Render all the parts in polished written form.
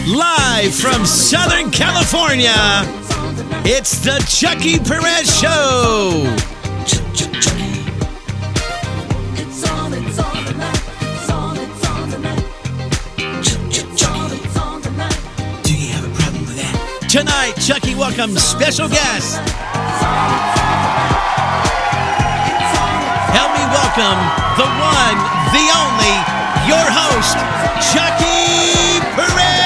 Live from Southern California, it's the Chuckie Perez Show. Do you have a problem with that? Tonight, Chuckie welcomes special guest. Help me welcome the one, the only, your host, Chuckie Perez.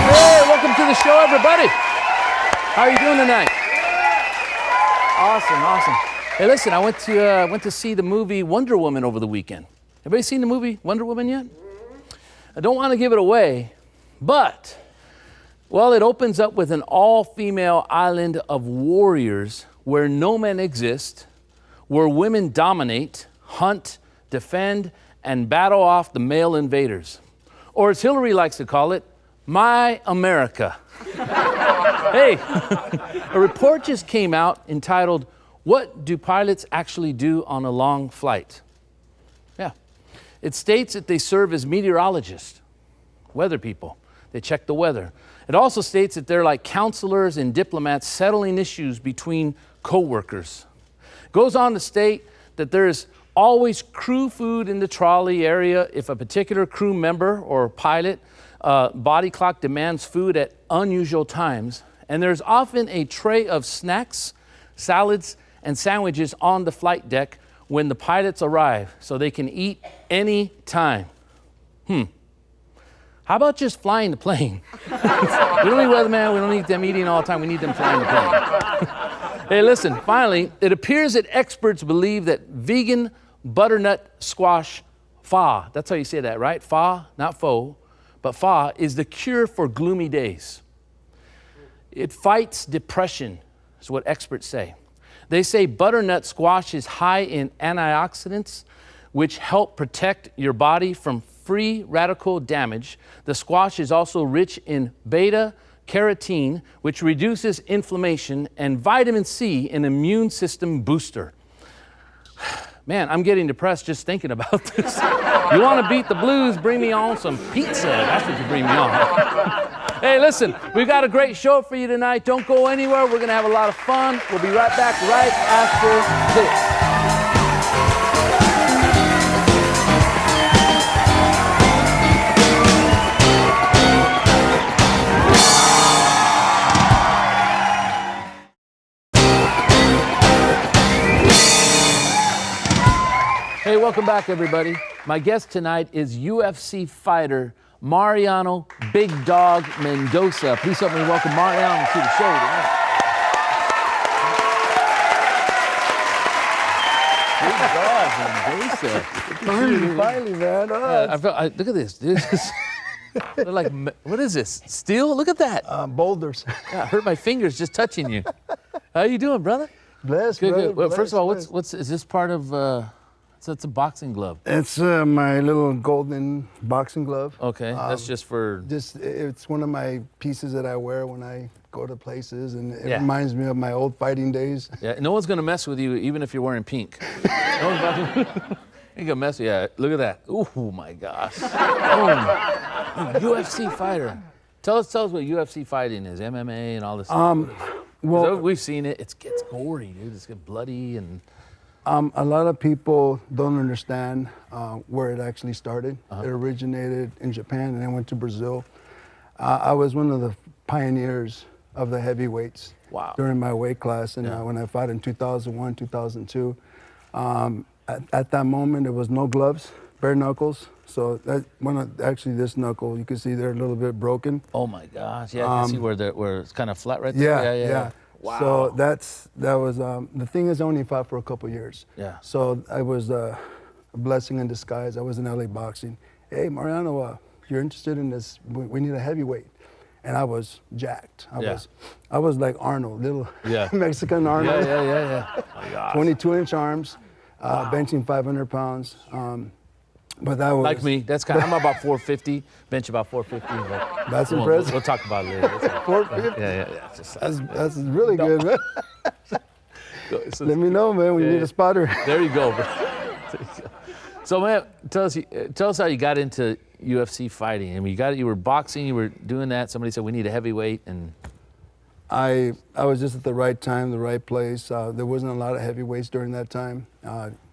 Hey, welcome to the show, everybody. How are you doing tonight? Awesome. Hey, listen, I went to see the movie Wonder Woman over the weekend. Everybody seen the movie Wonder Woman yet? I don't want to give it away, but, well, it opens up with an all-female island of warriors where no men exist, where women dominate, hunt, defend, and battle off the male invaders. Or as Hillary likes to call it, My America. Hey, a report just came out entitled, What Do Pilots Actually Do on a Long Flight? Yeah. It states that they serve as meteorologists, weather people. They check the weather. It also states that they're like counselors and diplomats settling issues between co-workers. It goes on to state that there is always crew food in the trolley area if a particular crew member or pilot body clock demands food at unusual times. And there's often a tray of snacks, salads, and sandwiches on the flight deck when the pilots arrive so they can eat any time. How about just flying the plane? We don't need weatherman, we don't need them eating all the time, we need them flying the plane. Hey, listen, finally, it appears that experts believe that vegan butternut squash pho, that's how you say that, right? Pho, not pho, but pho is the cure for gloomy days. It fights depression, is what experts say. They say butternut squash is high in antioxidants, which help protect your body from free radical damage. The squash is also rich in beta-carotene, which reduces inflammation, and vitamin C, an immune system booster. Man, I'm getting depressed just thinking about this. You want to beat the blues, bring me on some pizza. That's what you bring me on. Hey, listen, we've got a great show for you tonight. Don't go anywhere. We're going to have a lot of fun. We'll be right back right after this. Hey, welcome back, everybody. My guest tonight is UFC fighter Mariano Big Dog Medoza. Please help me welcome Mariano to the show tonight. Big Dog Medoza. Finally, man. Look at this. They're like, what is this? Steel? Look at that. Boulders. Yeah, I hurt my fingers just touching you. How you doing, brother? Blessed, Good, brother. good. Well, Blessed, first of all, blessed. is this part of? So it's a boxing glove. It's my little golden boxing glove. Okay, that's just for. It's one of my pieces that I wear when I go to places, and it Yeah. reminds me of my old fighting days. Yeah, no one's gonna mess with you even if you're wearing pink. No one's about to. Ain't gonna mess with you. Yeah, look at that. Oh my gosh. Boom. UFC fighter. Tell us what UFC fighting is. MMA and all this stuff. Well, we've seen it. It gets gory, dude. It's get bloody and. a lot of people don't understand where it actually started. It originated in Japan and then went to Brazil. I was one of the pioneers of the heavyweights during my weight class, and when I fought in 2001, 2002. At that moment, there was no gloves, bare knuckles. So actually this knuckle, you can see they're a little bit broken. Oh my gosh! Yeah, I can see where it's kind of flat right there. Yeah. Wow. So that was the thing is I only fought for a couple years. Yeah. So I was a blessing in disguise. I was in LA boxing. Hey, Mariano, you're interested in this? We need a heavyweight. And I was jacked. I was like Arnold, little Mexican Arnold. Yeah. Oh my gosh. 22-inch arms, benching 500 pounds. But that was like me. That's I'm about 450, bench about 450. But that's impressive. We'll talk about it later. 450. Yeah. That's really good, man. Let me know, man. We need a spotter. There you go, bro. So, man, tell us how you got into UFC fighting. I mean, you were boxing, you were doing that. Somebody said we need a heavyweight, and I was just at the right time, the right place. There wasn't a lot of heavyweights during that time,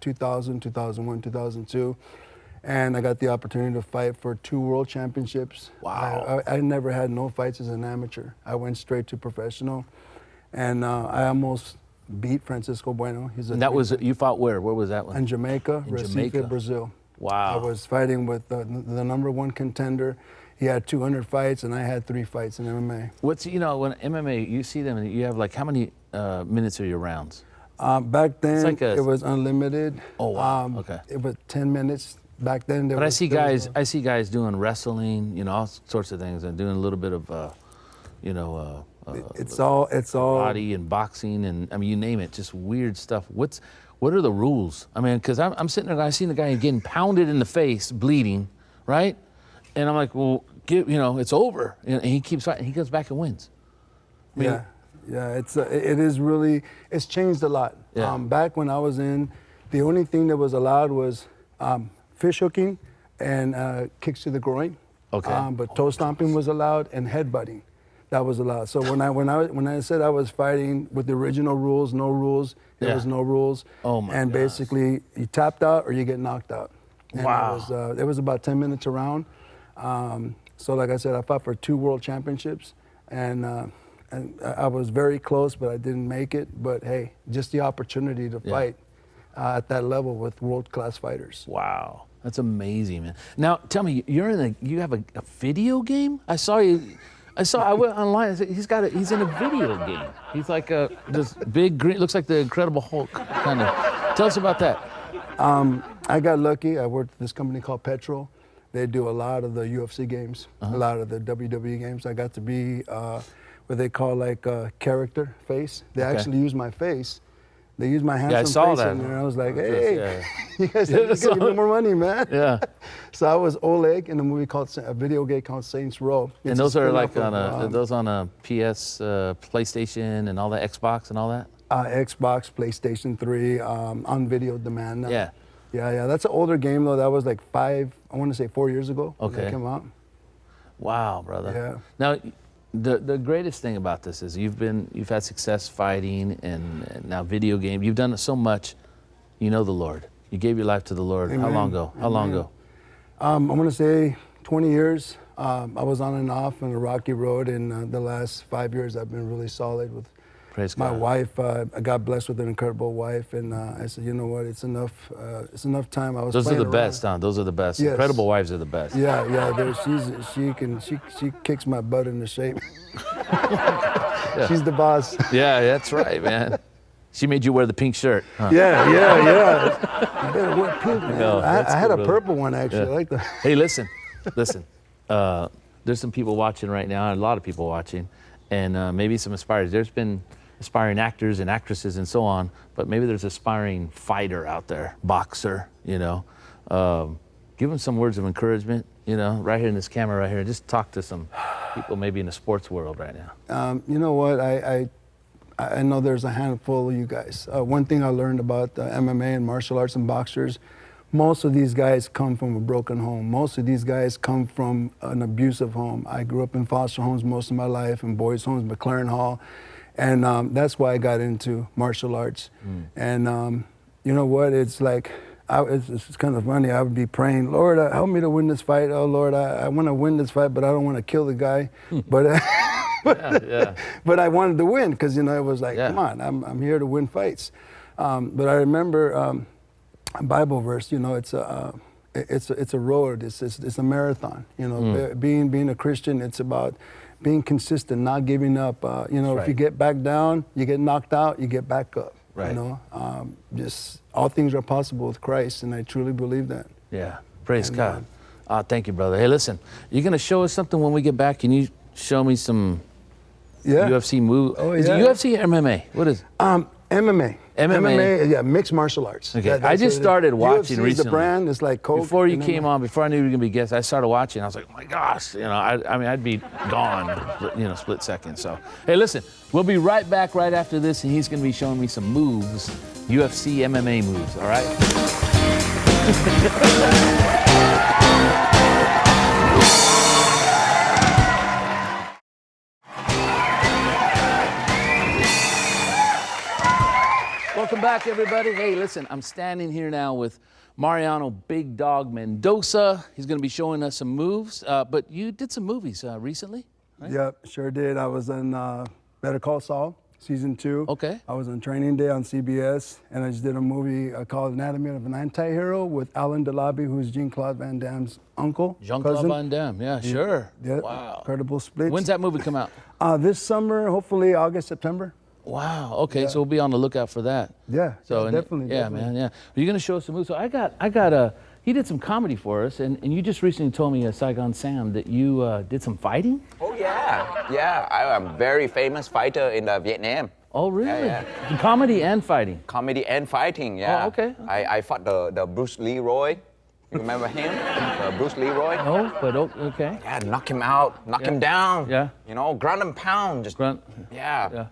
2000, 2001, 2002. And I got the opportunity to fight for 2 world championships. Wow. I never had no fights as an amateur. I went straight to professional. And I almost beat Francisco Bueno. And that was, you fought where? Where was that one? In Jamaica, In Recife, Jamaica. Brazil. Wow. I was fighting with the #1 contender. He had 200 fights, and I had 3 fights in MMA. What's, when MMA, you see them, and you have like, how many minutes are your rounds? Back then, like it was unlimited. Oh, wow. Okay. It was 10 minutes. Back then, But I see guys doing wrestling, all sorts of things, and doing a little bit of, it's all body and boxing, and I mean, you name it, just weird stuff. What are the rules? I mean, because I'm sitting there, I seen the guy getting pounded in the face, bleeding, right? And I'm like, well, it's over. And he keeps fighting. He goes back and wins. I mean, yeah. It's changed a lot. Yeah. Back when I was in, the only thing that was allowed was fish hooking and kicks to the groin. Okay. But toe stomping was allowed, and headbutting, that was allowed. So when I said I was fighting with the original rules, no rules, there was no rules. Oh my And gosh. basically, you tapped out or you get knocked out. And Wow. it was about 10 minutes around. So like I said, I fought for 2 world championships, and I was very close, but I didn't make it. But hey, just the opportunity to fight at that level with world-class fighters. Wow, that's amazing, man. Now, tell me, you have a video game? I went online. I said, he's in a video game. He's like this big green, looks like the Incredible Hulk, kind of. Tell us about that. I got lucky. I worked at this company called Petrol. They do a lot of the UFC games, a lot of the WWE games. I got to be what they call like character face. They actually use my face. They use my handsome I saw face that. in there. And I was like, hey, you guys give me more money, man. Yeah. So I was Oleg in a movie a video game called Saints Row. And those are like on a PS, PlayStation, and all that, Xbox and all that? Xbox, PlayStation 3, on video demand now. Yeah. Yeah. That's an older game though. That was like 4 years ago. Okay. That came out. Wow, brother. Yeah. Now, the greatest thing about this is you've had success fighting and now video game. You've done it so much. You know the Lord. You gave your life to the Lord. Amen. How long ago? How long ago? I'm gonna say 20 years. I was on and off on a rocky road, and the last 5 years I've been really solid with Praise my God. wife. I got blessed with an incredible wife, and I said, you know what, it's enough. It's enough time. Those are the best, huh? Those are the best. Yes. Incredible wives are the best. Yeah. She kicks my butt into shape. She's the boss. Yeah, that's right, man. She made you wear the pink shirt. Huh? Yeah. You better wear pink, man. No, that's I had good, a brother. purple one actually. Yeah. I like that. Hey, listen. There's some people watching right now, a lot of people watching, and maybe some aspirers. There's been aspiring actors and actresses and so on, but maybe there's aspiring fighter out there, boxer, Give them some words of encouragement, right here in this camera right here. Just talk to some people maybe in the sports world right now. You know what, I know there's a handful of you guys. One thing I learned about MMA and martial arts and boxers, most of these guys come from a broken home. Most of these guys come from an abusive home. I grew up in foster homes most of my life, in boys' homes, McLaren Hall. And that's why I got into martial arts. And you know what, it's like, it's kind of funny. I would be praying, Lord, help me to win this fight. Oh, Lord, I want to win this fight, but I don't want to kill the guy. But but I wanted to win because, it was like, come on, I'm here to win fights. But I remember a Bible verse, it's a road, it's a marathon. Being a Christian, it's about being consistent, not giving up. If you get back down, you get knocked out, you get back up. Right. Just all things are possible with Christ, and I truly believe that. Yeah, praise God. Thank you, brother. Hey, listen, you're gonna show us something when we get back. Can you show me some UFC move? Oh, Is it UFC or MMA? What is it? MMA. MMA, yeah, mixed martial arts. Okay, That's I just started watching UFC recently. the brand, it's like Coke. Before you came on, before I knew you were gonna be a guest, I started watching. I was like, oh my gosh, I'd be gone, split second. So, hey, listen, we'll be right back right after this, and he's gonna be showing me some moves, UFC MMA moves. All right. Welcome back, everybody. Hey, listen, I'm standing here now with Mariano Big Dog Medoza. He's going to be showing us some moves, but you did some movies recently, right? Yep, sure did. I was in Better Call Saul, season 2. Okay. I was on Training Day on CBS, and I just did a movie called Anatomy of an Anti-Hero with Alan DeLabbie, who's Jean-Claude Van Damme's uncle. Jean-Claude Van Damme, yeah, sure. Yeah, Wow. incredible splits. When's that movie come out? This summer, hopefully August, September. Wow. Okay, Yeah. so we'll be on the lookout for that. Yeah, So definitely. Yeah, definitely. man. Yeah. You're gonna show us some moves. So I got a. He did some comedy for us, and you just recently told me, Saigon Sam, that you did some fighting. Oh yeah, yeah. I am very famous fighter in Vietnam. Oh, really? Yeah. Comedy and fighting. Comedy and fighting. Yeah. Oh, okay. I fought the Bruce Leroy. You remember him? Bruce Leroy. Oh, but okay. Yeah, knock him out, knock him down. Yeah. You know, ground and pound. Just Grunt. Yeah. Yeah.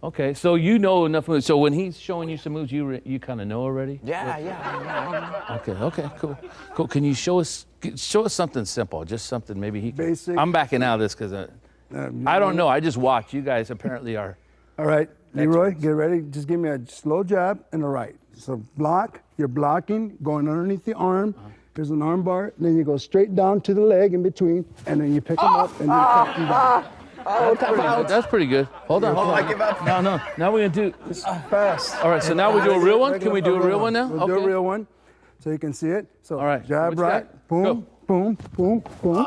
Okay, so you know enough moves. So when he's showing you some moves, you kind of know already. Yeah. Okay, cool. Can you show us something simple? Just something maybe he. Basic. I'm backing out of this because I don't know. I just watch. You guys apparently are. All right, Leroy, get ready. Just give me a slow jab and a right. So block, you're blocking, going underneath the arm. Here's an arm bar, then you go straight down to the leg in between, and then you pick them up and then cut them down. That's pretty good. Hold on. I give up. No. Now we're gonna do. Fast. All right. So now we do a real one. Can we do a real one now? We'll do a real one, so you can see it. So All right. jab What you right, got? boom, Go. boom, boom, boom.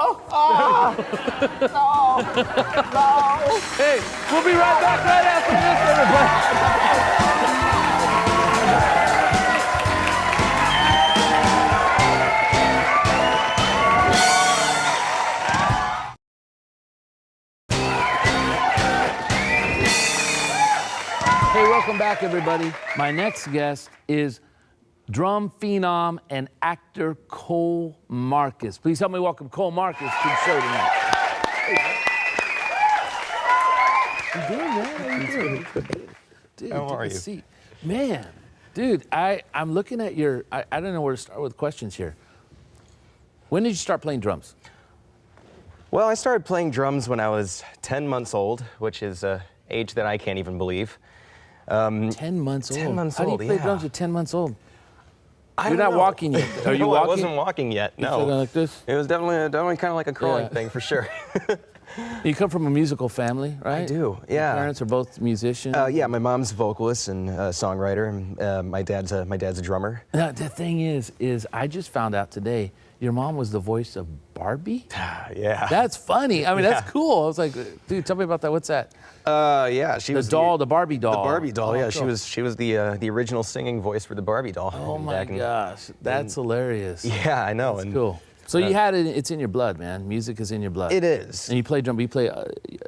Hey, we'll be right back right after this, everybody. Hey, welcome back, everybody. My next guest is drum phenom and actor Cole Marcus. Please help me welcome Cole Marcus to the show tonight. How you doing, man? How you doing? Dude, How take are a you? seat. Man, dude, I'm looking at your, I don't know where to start with questions here. When did you start playing drums? Well, I started playing drums when I was 10 months old, which is an age that I can't even believe. 10 months old. 10 months How do you old, play yeah. drums at 10 months old? I You're don't not know. walking yet. Are you No, walking? I wasn't walking yet, You no. still like this? It was definitely kind of like a crawling Yeah. thing, for sure. You come from a musical family, right? I do, Your yeah. parents are both musicians. Yeah, my mom's a vocalist and songwriter, and my dad's a drummer. Now, the thing is I just found out today your mom was the voice of Barbie. Yeah. That's funny. I mean, Yeah. that's cool. I was like, dude, tell me about that. What's that? Yeah, she The was doll, the Barbie doll. The Barbie doll, Oh, yeah. cool. She was the original singing voice for the Barbie doll. Oh my back in- gosh, that's hilarious. Yeah, I know. That's and cool. So you had it. It's in your blood, man. Music is in your blood. It is. And you play drum. You play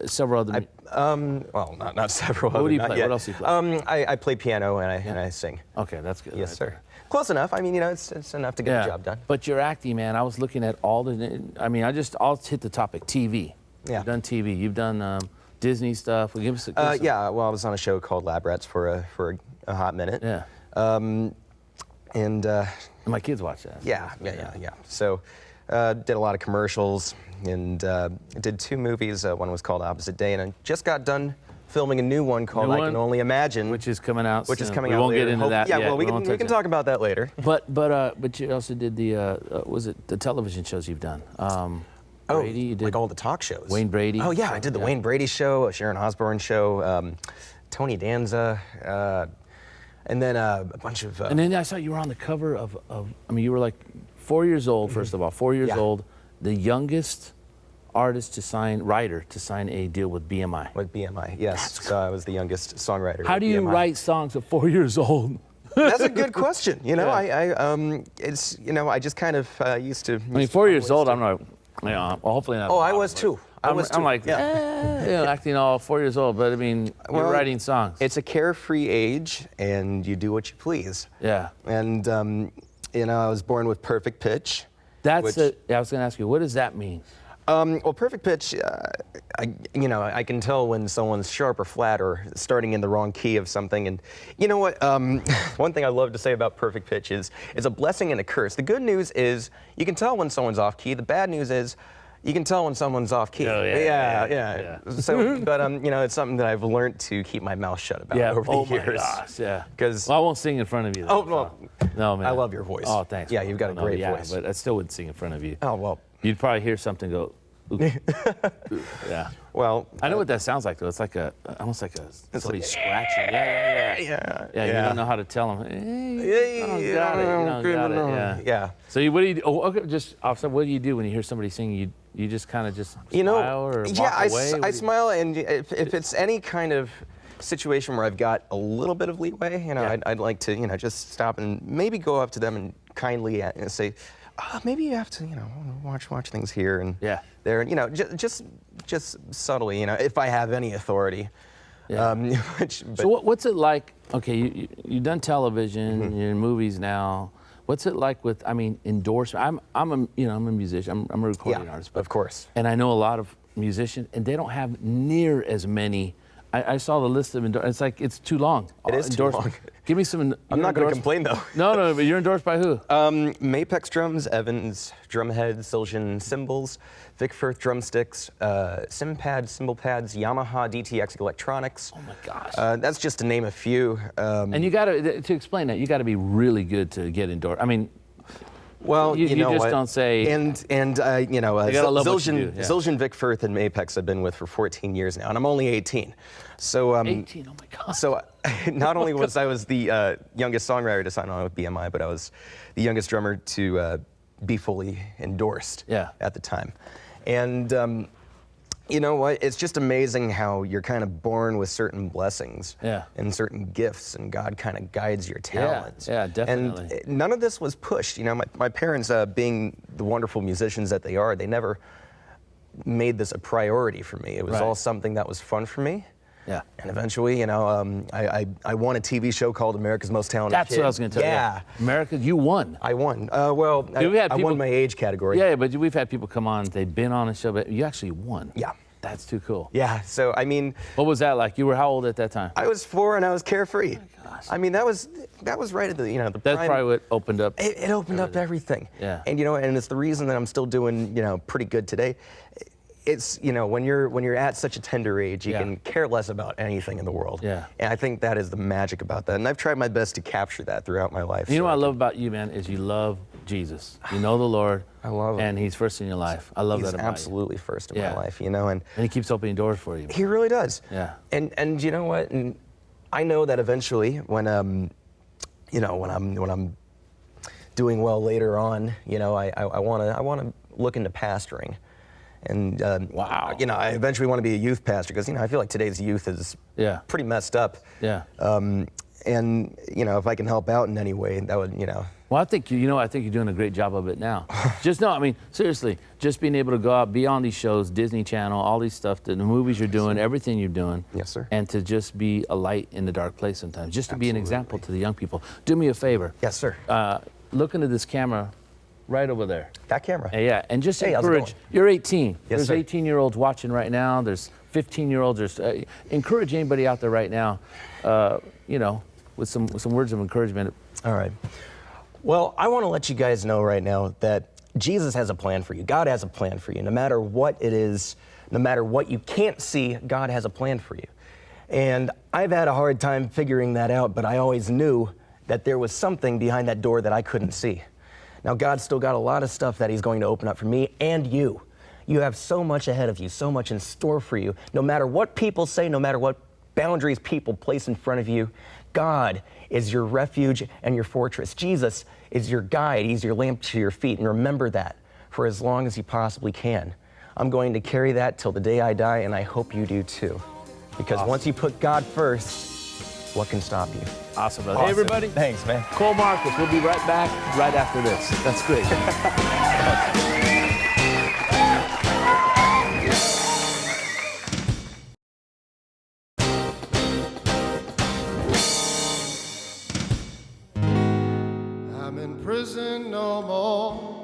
several other. Well, not several. What do you not play? yet. What else do you play? I play piano and I sing. Okay, that's good. Yes, right sir. there. Close enough. I mean, it's enough to get the job done. But you're acting, man. I was looking at all the. I mean, I'll hit the topic. TV. Yeah. You've done TV. You've done Disney stuff. Well, give us a. Yeah. Well, I was on a show called Lab Rats for a hot minute. Yeah. And My kids watch that. yeah. So did a lot of commercials and did 2 movies. One was called Opposite Day, and I just got done filming a new one called New I one? Can Only Imagine, Which is coming out. which is soon. coming we out won't later. get into that. Yeah. yet. Well, we won't can touch talk about that later. But you also did the was it the television shows you've done? Brady, you did like all the talk shows. Wayne Brady. Oh yeah, I did the Wayne Brady show, a Sharon Osbourne show, Tony Danza, and then a bunch of. And then I saw you were on the cover of I mean, you were like 4 years old, first of all, 4 years Yeah. old, the youngest writer to sign a deal with BMI. With BMI, yes. So I was the youngest songwriter. How with do you BMI. wrole songs at 4 years old? That's a good question. You know, Yeah. it's I just kind of used to. I mean, 4 years old, I'm not, well, hopefully not. Oh, I was too. I'm like, acting all 4 years old, but I mean, you're Well, writing songs. It's a carefree age, and you do what you please. Yeah. And I was born with perfect pitch. That's which- I was going to ask you, what does that mean? Well, perfect pitch, I can tell when someone's sharp or flat or starting in the wrong key of something. And you know what? One thing I love to say about perfect pitch is it's a blessing and a curse. The good news is you can tell when someone's off key. The bad news is you can tell when someone's off key. Oh, yeah. So, but it's something that I've learned to keep my mouth shut about over the years. Oh my gosh, yeah. Because I won't sing in front of you. Though, no, man. I love your voice. Oh, thanks. Yeah, you've got a great voice. But I still wouldn't sing in front of you. Oh well. You'd probably hear something go. Yeah. Well, I know what that sounds like though. It's like almost like somebody scratching. Yeah. You don't know how to tell them. Hey, got it. Yeah. So what do you do? Oh, okay, just offset. What do you do when you hear somebody sing? You just kind of just smile or walk away? I smile, and if it's any kind of situation where I've got a little bit of leeway, I'd like to, just stop and maybe go up to them and kindly say, maybe you have to, watch things here and there, just subtly, if I have any authority. Yeah. So what's it like? Okay, you've done television, you're in movies now. What's it like with, endorsement? I'm a musician. I'm a recording artist. Of course. And I know a lot of musicians, and they don't have near as many. I saw the list of endorsements. It's like it's too long. It is too long. Give me some. I'm not going to complain though. No, but you're endorsed by who? Mapex Drums, Evans Drumhead, Siljan Cymbals, Vic Firth Drumsticks, Sympad Cymbal Pads, Yamaha DTX Electronics. Oh my gosh. That's just to name a few. And you got to explain that. You got to be really good to get endorsed. Well, you just what? don't say. Siljan, Vic Firth, and Mapex I've been with for 14 years now, and I'm only 18. So 18. Oh my God. So not only was I the youngest songwriter to sign on with BMI, but I was the youngest drummer to be fully endorsed at the time. And you know what? It's just amazing how you're kind of born with certain blessings and certain gifts, and God kind of guides your talents. Yeah, definitely. And none of this was pushed. My parents, being the wonderful musicians that they are, they never made this a priority for me. It was all something that was fun for me. Yeah. And eventually, I won a TV show called America's Most Talented That's Kid. what I was going to tell you. Yeah. America, you won. I won. I won my age category. Yeah, but we've had people come on, they've been on a show, but you actually won. Yeah. That's too cool. Yeah, so what was that like? You were how old at that time? I was 4 and I was carefree. Oh my gosh. That was right at the, the prime. That's probably what opened up. It opened up everything. Yeah. And and it's the reason that I'm still doing, pretty good today. It's, when you're at such a tender age, you can care less about anything in the world. Yeah. And I think that is the magic about that. And I've tried my best to capture that throughout my life. You know what I love about you, man, is you love Jesus. You know the Lord. I love him. And he's first in your life. I love that about you. He's absolutely first in my life, And he keeps opening doors for you. He really does. Yeah. And you know what? And I know that eventually when when I'm doing well later on, I want to look into pastoring. And wow. I eventually want to be a youth pastor because I feel like today's youth is pretty messed up. Yeah. And if I can help out in any way, that would Well, I think you're doing a great job of it now. Seriously, just being able to go out, be on these shows, Disney Channel, all these stuff, the movies you're doing, everything you're doing. Yes, sir. And to just be a light in the dark place sometimes, just to be an example to the young people. Do me a favor. Yes, sir. Look into this camera right over there. That camera? Yeah, and just encourage. You're 18. Yes, There's 18-year-olds watching right now. There's 15-year-olds. Encourage anybody out there right now, with some words of encouragement. All right. Well, I want to let you guys know right now that Jesus has a plan for you. God has a plan for you. No matter what it is, no matter what you can't see, God has a plan for you. And I've had a hard time figuring that out, but I always knew that there was something behind that door that I couldn't see. Now, God's still got a lot of stuff that he's going to open up for me and you. You have so much ahead of you, so much in store for you. No matter what people say, no matter what boundaries people place in front of you, God is your refuge and your fortress. Jesus is your guide. He's your lamp to your feet. And remember that for as long as you possibly can. I'm going to carry that till the day I die, and I hope you do too. Because once you put God first, what can stop you? Awesome, brother. Awesome. Hey, everybody. Thanks, man. Cole Marcus. We'll be right back right after this. That's great. I'm in prison no more.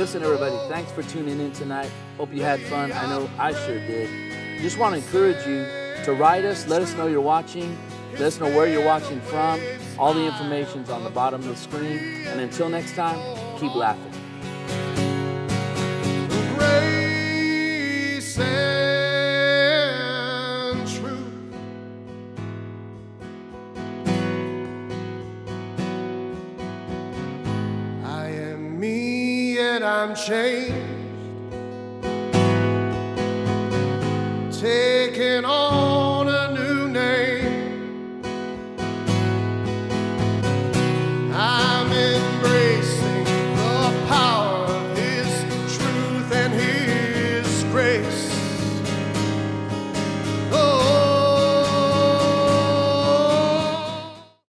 listen, everybody, thanks for tuning in tonight. Hope you had fun. I know I sure did. Just want to encourage you to write us. Let us know you're watching. Let us know where you're watching from. All the information's on the bottom of the screen. And until next time, keep laughing. Grace and truth. I am me and I'm changed. Taking on